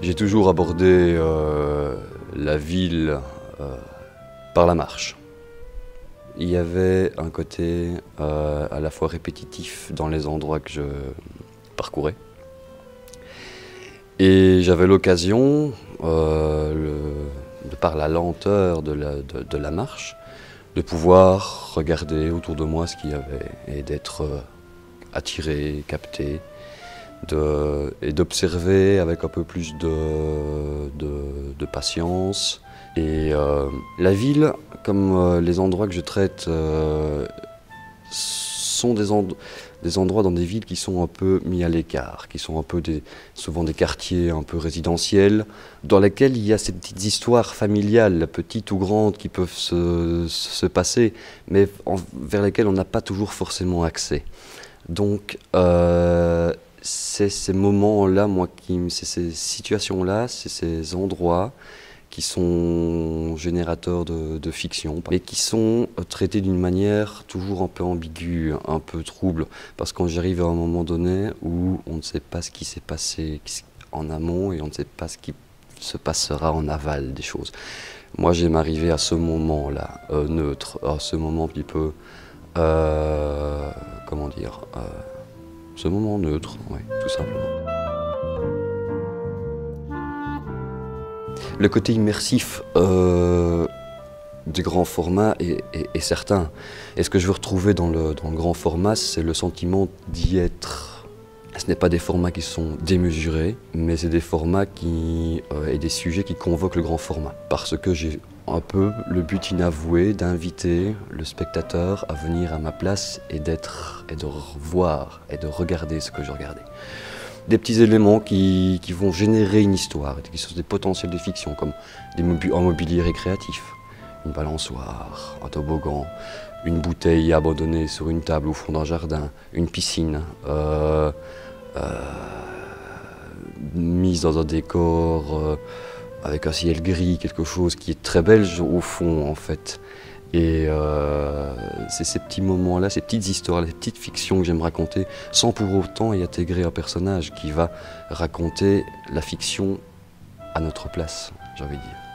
J'ai toujours abordé la ville par la marche. Il y avait un côté à la fois répétitif dans les endroits que je parcourais. Et j'avais l'occasion, de par la lenteur de la marche, de pouvoir regarder autour de moi ce qu'il y avait et d'être attiré, capté, et d'observer avec un peu plus de patience. Et la ville, comme les endroits que je traite, sont des endroits dans des villes qui sont un peu mis à l'écart, qui sont un peu souvent des quartiers un peu résidentiels, dans lesquels il y a ces petites histoires familiales, petites ou grandes, qui peuvent se passer, mais vers lesquelles on n'a pas toujours forcément accès. Donc, c'est ces moments-là, c'est ces situations-là, c'est ces endroits qui sont générateurs de fiction, mais qui sont traités d'une manière toujours un peu ambiguë, un peu trouble, parce qu'on j'arrive à un moment donné où on ne sait pas ce qui s'est passé en amont et on ne sait pas ce qui se passera en aval des choses. Moi, j'aime arriver à ce moment-là, neutre, à ce moment un petit peu, comment dire, ce moment neutre, oui, tout simplement. Le côté immersif du grand format est certain. Et ce que je veux retrouver dans le grand format, c'est le sentiment d'y être. Ce n'est pas des formats qui sont démesurés, mais c'est des formats et des sujets qui convoquent le grand format. Parce que j'ai un peu le but inavoué d'inviter le spectateur à venir à ma place et de voir et de regarder ce que je regardais. Des petits éléments qui vont générer une histoire, qui sont des potentiels de fiction, comme un mobilier récréatif, une balançoire, un toboggan, une bouteille abandonnée sur une table au fond d'un jardin, une piscine, mise dans un décor avec un ciel gris, quelque chose qui est très belge au fond en fait. Et c'est ces petits moments-là, ces petites histoires, les petites fictions que j'aime raconter, sans pour autant y intégrer un personnage qui va raconter la fiction à notre place, j'ai envie de dire.